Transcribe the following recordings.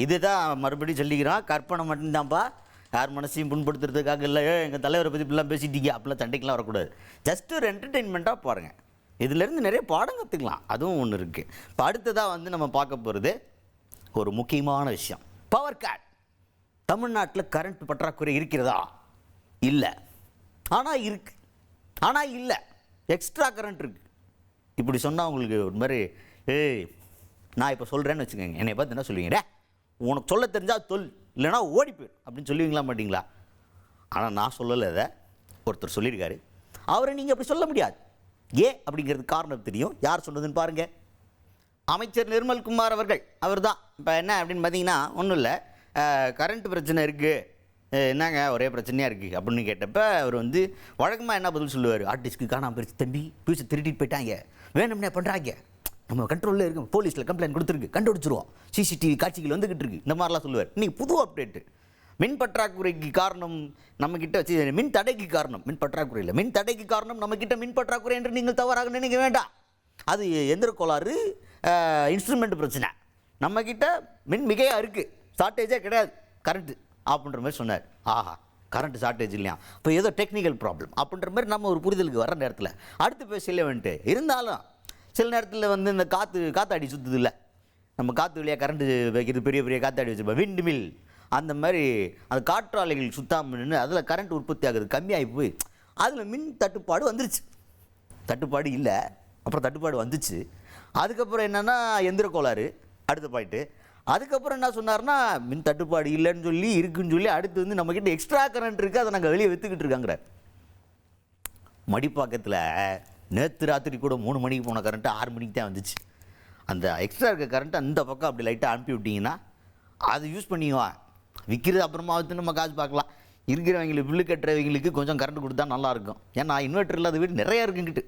இதுதான் மறுபடியும் சொல்லிக்கிறோம், கற்பனை மட்டும்தான்ப்பா. யார் மனசையும் புண்படுத்துறதுக்காக இல்லை, எங்கள் தலைவரை பற்றி இப்படிலாம் பேசிட்டீங்க அப்படிலாம் சண்டைக்கெலாம் வரக்கூடாது. ஜஸ்ட் ஒரு என்டர்டெயின்மெண்ட்டாக பாருங்கள். இதிலேருந்து நிறைய பாடம் கற்றுக்கலாம், அதுவும் ஒன்று இருக்குது. இப்போ அடுத்ததாக வந்து நம்ம பார்க்க போகிறது ஒரு முக்கியமான விஷயம், பவர் கட். தமிழ்நாட்டில் கரண்ட் பற்றாக்குறை இருக்கிறதா? இல்லை. ஆனால் இருக்கு, ஆனால் இல்லை, எக்ஸ்ட்ரா கரண்ட் இருக்குது. இப்படி சொன்னால் உங்களுக்கு ஒரு மாதிரி நான் இப்போ சொல்கிறேன்னு வச்சுக்கோங்க, என்னை பார்த்து என்ன சொல்லுவீங்க, உனக்கு சொல்ல தெரிஞ்சால் சொல், இல்லைனா ஓடி போயிடும் அப்படின்னு சொல்லுவீங்களா மாட்டிங்களா? ஆனால் நான் சொல்லலை, அதை ஒருத்தர் சொல்லியிருக்காரு. அவரை நீங்கள் அப்படி சொல்ல முடியாது. ஏன் அப்படிங்கிறது காரணம் தெரியும். யார் சொன்னதுன்னு பாருங்கள். அமைச்சர் நிர்மல்குமார் அவர்கள். அவர் தான் இப்போ என்ன அப்படின்னு பார்த்தீங்கன்னா, ஒன்றும் இல்லை, கரண்ட் பிரச்சனை இருக்குது, என்னங்க ஒரே பிரச்சனையாக இருக்குது அப்படின்னு கேட்டப்போ அவர் வந்து வழக்கமாக என்ன பதில் சொல்லுவார், ஆர்டிஸ்ட்க்கு காணாமல் போயிடுச்சு தம்பி, பியூஸை திருட்டிட்டு போயிட்டாங்க, வேணும்னே பண்ணுறாங்க, நம்ம கண்ட்ரோலில் இருக்கும், போலீஸில் கம்ப்ளைண்ட் கொடுத்துருக்கு, கண்டுபிடிச்சிருவோம், சிசிடிவி காட்சிகள் வந்துக்கிட்டு இருக்குது, இந்த மாதிரிலாம் சொல்லுவார். இன்றைக்கி புது அப்டேட்டு, மின் பற்றாக்குறைக்கு காரணம் நம்மக்கிட்ட வச்சு, மின் தடைக்கு காரணம் மின் பற்றாக்குறை இல்லை, மின் தடைக்கு காரணம் நம்மக்கிட்ட மின் பற்றாக்குறை என்று நீங்கள் தவறாக நினைக்க வேண்டாம். அது எந்திர கோளாறு, இன்ஸ்ட்ருமெண்ட் பிரச்சனை. நம்மக்கிட்ட மின் மிகையாக இருக்குது, ஷார்ட்டேஜே கிடையாது கரண்ட்டு அப்படின்ற மாதிரி சொன்னார். ஆஹா, கரண்ட் ஷார்ட்டேஜ் இல்லையா, இப்போ ஏதோ டெக்னிக்கல் ப்ராப்ளம் அப்படின்ற மாதிரி நம்ம ஒரு புரிதலுக்கு வர நேரத்தில் அடுத்து பேசல வந்துட்டு, இருந்தாலும் சில நேரத்தில் வந்து இந்த காற்றாடி சுற்றுது இல்லை, நம்ம காற்று வழியாக கரண்ட்டு வைக்கிறது, பெரிய பெரிய காற்றாடி வச்சுருப்போம், விண்டு மில், அந்த மாதிரி அந்த காற்றாலைகள் சுத்தாமல் நின்று அதில் கரண்ட் உற்பத்தி ஆகுது, கம்மியாகி போய் அதில் மின் தட்டுப்பாடு வந்துருச்சு. தட்டுப்பாடு இல்லை, அப்புறம் தட்டுப்பாடு வந்துச்சு. அதுக்கப்புறம் என்னென்னா எந்திர கோளாறு அடுத்த பாயிண்ட்டு. அதுக்கப்புறம் என்ன சொன்னார்னா, மின் தட்டுப்பாடு இல்லைன்னு சொல்லி இருக்குன்னு சொல்லி அடுத்து வந்து நம்மக்கிட்ட எக்ஸ்ட்ரா கரண்ட் இருக்குது, அதை நாங்கள் வெளியே விற்றுக்கிட்டு இருக்காங்கிற. மடிப்பாக்கத்தில் நேற்று ராத்திரி கூட 3 மணிக்கு போன கரண்ட்டு 6 மணிக்கு தான் வந்துச்சு. அந்த எக்ஸ்ட்ரா இருக்க கரண்ட்டு அந்த பக்கம் அப்படி லைட்டாக அனுப்பி விட்டிங்கன்னா அதை யூஸ் பண்ணிக்குவான், விற்கிறது அப்புறமா வந்து நம்ம காசு பார்க்கலாம். இருக்கிறவங்களுக்கு பில்லு கட்டுறவங்களுக்கு கொஞ்சம் கரண்ட் கொடுத்தா நல்லாயிருக்கும். ஏன்னா இன்வெர்ட்டர் இல்லாத வீடு நிறையா இருக்குங்கிட்டு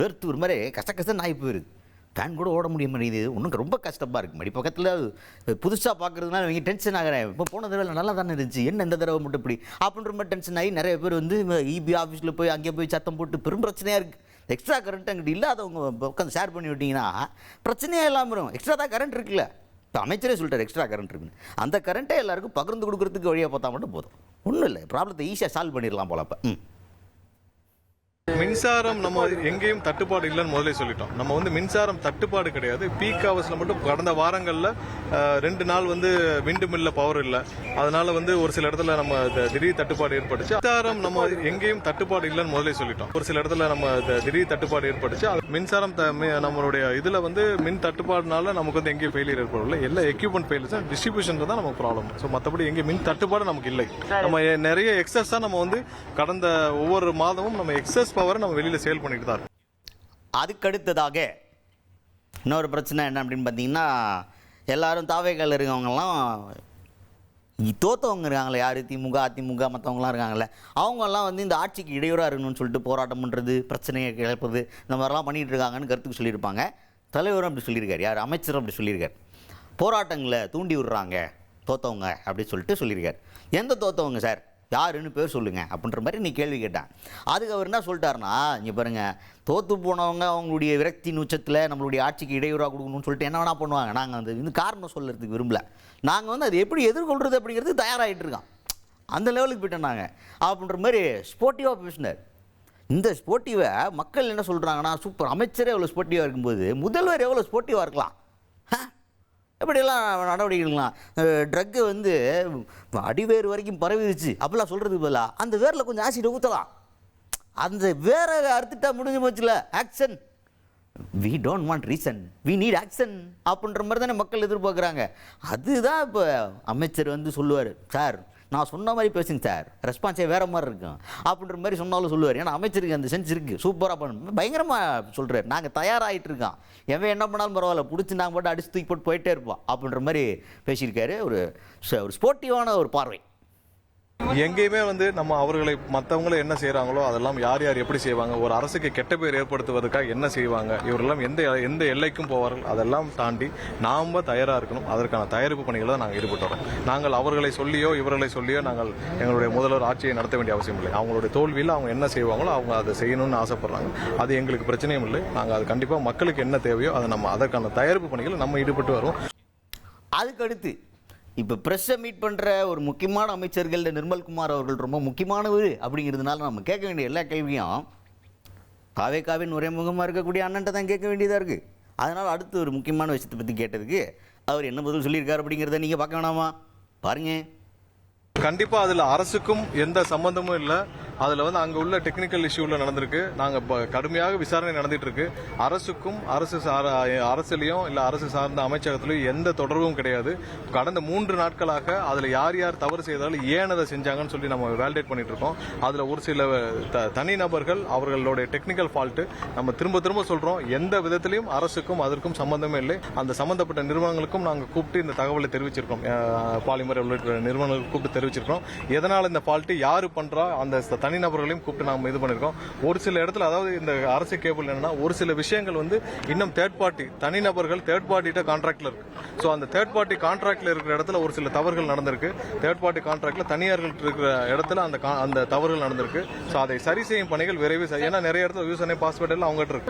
வேர்த்து ஒரு மாதிரி கஷ்டம் ஆகி போயிடுது, ஃபேன் கூட ஓட முடிய மாட்டேங்குது, இன்னும் ரொம்ப கஷ்டமாக இருக்குது. மடி பக்கத்தில் புதுசாக பார்க்குறதுனால இவங்க டென்ஷன் ஆகிறேன். இப்போ போன தடவை நல்லா தானே இருந்துச்சு, என்ன இந்த தடவை மட்டும் இப்படி அப்படின்ற மாதிரி டென்ஷன் ஆகி நிறைய பேர் வந்து இபி ஆஃபீஸில் போய் அங்கே போய் சத்தம் போட்டு பெரும் பிரச்சனையாக இருக்குது. எக்ஸ்ட்ரா கரண்ட் அங்கிட்ட இல்லாதவங்க உட்காந்து ஷேர் பண்ணி விட்டிங்கன்னா பிரச்சனையே இல்லாமல் வரும். எக்ஸ்ட்ரா தான் கரண்ட் இருக்குல்ல, இப்போ அமைச்சரே சொல்லிட்டார் எக்ஸ்ட்ரா கரண்ட் இருக்குன்னு, அந்த கரண்ட்டை எல்லாருக்கும் பகிர்ந்து கொடுக்குறதுக்கு வழியாக பார்த்தா மட்டும் போதும், ஒன்றும் இல்லை, ப்ராப்ளத்தை ஈஸியாக சால்வ் பண்ணிடலாம் போல. அப்போ மின்சாரம் நம்ம எங்கேயும் தட்டுப்பாடு இல்லைன்னு முதலே சொல்லிட்டோம். நம்ம வந்து மின்சாரம் தட்டுப்பாடு கிடையாது. பீக் ஹவர்ஸ்ல மட்டும் கடந்த வாரங்களில் 2 நாள் வந்து விண்டு மில்ல பவர் இல்லை, அதனால வந்து ஒரு சில இடத்துல நம்ம திடீர் தட்டுப்பாடு ஏற்பட்டுச்சு. மின்சாரம் நம்ம எங்கேயும் தட்டுப்பாடு இல்லைன்னு முதலே சொல்லிட்டோம். ஒரு சில இடத்துல நம்ம திடீர் தட்டுப்பாடு ஏற்பட்டுச்சு. மின்சாரம் நம்மளுடைய இதுல வந்து மின் தட்டுப்பாடுனால நமக்கு வந்து எங்கேயும் ஃபெயிலியர் ஏற்படல, எல்லா எக்யூப்மெண்ட் ஃபெயிலியர்ஸ், டிஸ்ட்ரிபியூஷன் தான் நமக்கு ப்ராப்ளம். ஸோ மற்றபடி எங்கேயும் மின் தட்டுப்பாடு நமக்கு இல்லை. நம்ம நிறைய எக்ஸஸா நம்ம வந்து கடந்த ஒவ்வொரு மாதமும் நம்ம எக்ஸஸ் பவர் நம்ம வெளியில சேல் பண்ணிட்டு தான் இருக்கோம். அதுக்கடுத்ததாக இன்னொரு பிரச்சனை என்ன அப்படின்னு பார்த்தீங்கன்னா, எல்லாரும் தாவேக்கால் இருக்கவங்கலாம் தோத்தவங்க இருக்காங்களே, யார் திமுக அதிமுக மற்றவங்களாம் இருக்காங்களே, அவங்கெல்லாம் வந்து இந்த ஆட்சிக்கு இடையூறாக இருக்கணும்னு சொல்லிட்டு போராட்டம் பண்ணுறது, பிரச்சனையை கிளப்புறது, இந்த மாதிரிலாம் பண்ணிகிட்டு இருக்காங்கன்னு கருத்துக்கு சொல்லியிருப்பாங்க. தலைவரும் அப்படி சொல்லியிருக்காரு, யார் அமைச்சரும் அப்படி சொல்லியிருக்காரு. போராட்டங்களை தூண்டி விடுறாங்க தோத்தவங்க அப்படின்னு சொல்லிட்டு சொல்லியிருக்காரு. எந்த தோத்தவங்க சார், யாருன்னு பேர் சொல்லுங்கள் அப்படின்ற மாதிரி நீ கேள்வி கேட்டேன். அதுக்கு அவர் என்ன சொல்லிட்டாருன்னா, இங்கே பாருங்கள், தோற்று போனவங்க அவங்களுடைய விரக்தியின் உச்சத்தில் நம்மளுடைய ஆட்சிக்கு இடையூறாக கொடுக்கணும்னு சொல்லிட்டு என்ன வேணால் பண்ணுவாங்க, நாங்கள் அந்த இந்த காரணம் சொல்கிறதுக்கு விரும்பல, நாங்கள் வந்து அது எப்படி எதிர்கொள்கிறது அப்படிங்கிறது தயாராகிட்டு இருக்கோம், அந்த லெவலுக்கு போயிட்டோம் நாங்கள் அப்படின்ற மாதிரி ஸ்போர்ட்டிவாக பேசினார். இந்த ஸ்போர்ட்டிவை மக்கள் என்ன சொல்கிறாங்கன்னா, சூப்பர், அமைச்சரே எவ்வளோ ஸ்போர்ட்டிவாக இருக்கும்போது முதல்வர் எவ்வளோ ஸ்போர்ட்டிவாக இருக்கலாம், எப்படியெல்லாம் நடவடிக்கைலாம், ட்ரக்கு வந்து அடிவேறு வரைக்கும் பரவிடுச்சு அப்படிலாம் சொல்கிறதுக்கு பதிலாக அந்த வேரில் கொஞ்சம் ஆசிட் ஊற்றலாம், அந்த வேரை அறுத்துட்டா முடிஞ்சு போச்சுல, action, we don't want reason, we need action அப்படின்ற மாதிரி தானே மக்கள் எதிர்பார்க்குறாங்க. அதுதான் இப்போ அமைச்சர் வந்து சொல்லுவார், சார் நான் சொன்ன மாதிரி பேசுங்க சார், ரெஸ்பான்ஸே வேறு மாதிரி இருக்கும் அப்படின்ற மாதிரி சொன்னாலும் சொல்லுவார். ஏன்னா அமைச்சருக்கு அந்த சென்ஸ் இருக்குது, சூப்பராக பண்ணணும், பயங்கரமாக சொல்கிறார், நாங்கள் தயாராகிட்டு இருக்கோம், எவன் என்ன பண்ணாலும் பரவாயில்ல, பிடிச்சி நாங்கள் போட்டு அடிச்சு தூக்கி போட்டு போயிட்டே இருப்போம் அப்படின்ற மாதிரி பேசியிருக்காரு. ஒரு ஸ்போர்ட்டிவான ஒரு பார்வை. எங்கேயுமே வந்து நம்ம அவர்களை மற்றவங்களும் என்ன செய்யறாங்களோ அதெல்லாம் யார் யார் எப்படி செய்வாங்க, ஒரு அரசுக்கு கெட்ட பேர் ஏற்படுத்துவதற்காக என்ன செய்வாங்க, இவரெல்லாம் எந்த எல்லைக்கும் போவார்கள், அதெல்லாம் தாண்டி நாம் தயாராக இருக்கணும். அதற்கான தயாரிப்பு பணிகளை தான் நாங்கள் ஈடுபட்டு வரோம். நாங்கள் அவர்களை சொல்லியோ இவர்களை சொல்லியோ நாங்கள் எங்களுடைய முதல்வர் ஆட்சியை நடத்த வேண்டிய அவசியம் இல்லை. அவங்களுடைய தோல்வியில் அவங்க என்ன செய்வாங்களோ அவங்க அதை செய்யணும்னு ஆசைப்படுறாங்க, அது எங்களுக்கு பிரச்சனையும் இல்லை. நாங்கள் அது கண்டிப்பாக மக்களுக்கு என்ன தேவையோ அதை நம்ம அதற்கான தயாரிப்பு பணிகளை நம்ம ஈடுபட்டு வருவோம். அதுக்கு அடுத்து இப்போ ப்ரெஸ்ஸை மீட் பண்ணுற ஒரு முக்கியமான அமைச்சர்கள் நிர்மல்குமார் அவர்கள் ரொம்ப முக்கியமானவர் அப்படிங்கிறதுனால நம்ம கேட்க வேண்டிய எல்லா கேள்வியும் காவேக்காவின் ஒரே முகமாக இருக்கக்கூடிய அண்ணன்ட்ட தான் கேட்க வேண்டியதாக இருக்குது. அதனால் அடுத்து ஒரு முக்கியமான விஷயத்தை பற்றி கேட்டதுக்கு அவர் என்ன பதில் சொல்லியிருக்காரு அப்படிங்கிறத நீங்கள் பார்க்க வேணாமா? பாருங்கள். கண்டிப்பா அதுல அரசுக்கும் எந்த சம்பந்தமும் இல்ல. அதுல வந்து அங்க உள்ள டெக்னிக்கல் இஷ்யூல நடந்திருக்கு. நாங்க கடுமையாக விசாரணை நடந்துட்டு இருக்கு. அரசுக்கும் அரசுலயும் இல்ல அரசு சார்ந்த அமைச்சகத்திலும் எந்த தொடர்பும் கிடையாது. கடந்த 3 நாட்களாக அதுல யார் யார் தவறு செய்தாலும் ஏன் அதை செஞ்சாங்கன்னு சொல்லி நம்ம வேலிடேட் பண்ணிட்டு இருக்கோம். அதுல ஒரு சில தனிநபர்கள் அவர்களுடைய டெக்னிக்கல் ஃபால்ட் நம்ம திரும்ப திரும்ப சொல்றோம். எந்த விதத்திலையும் அரசுக்கும் அதற்கும் சம்பந்தமே இல்லை. அந்த சம்பந்தப்பட்ட நிறுவனங்களுக்கும் நாங்க கூப்பிட்டு இந்த தகவலை தெரிவிச்சிருக்கோம். பாலிமர் உள்ளிட்ட நிறுவனங்களுக்கு கூப்பிட்டு தெரிவிச்சிருக்கோம். எதனால இந்த ஃபால்ட் யாரு பண்றா அந்த தனிநபர்களையும் கூப்பிட்டு நாம இது பண்ணிருக்கோம். ஒரு சில இடத்துல அதாவது இந்த அரசு கேபிள் என்னன்னா ஒரு சில விஷயங்கள் வந்து இன்னும் தேர்ட் பார்ட்டி தனிநபர்கள் தேர்ட் பார்ட்டிட்ட கான்ட்ராக்ட்ல இருக்கு. சோ அந்த தேர்ட் பார்ட்டி கான்ட்ராக்ட்ல இருக்கிற இடத்துல ஒரு சில தவறுகள் நடந்திருக்கு. தேர்ட் பார்ட்டி கான்ட்ராக்ட்ல தனியார்கள் இருக்கிற இடத்துல அந்த தவறுகள் நடந்திருக்கு. சோ அதை சரி செய்யும் பணிகள் விரைவில் ஏன்னா நிறைய இடத்துல யூசர் நேம் பாஸ்வேர்ட் எல்லாம் அவங்ககிட்ட இருக்கு.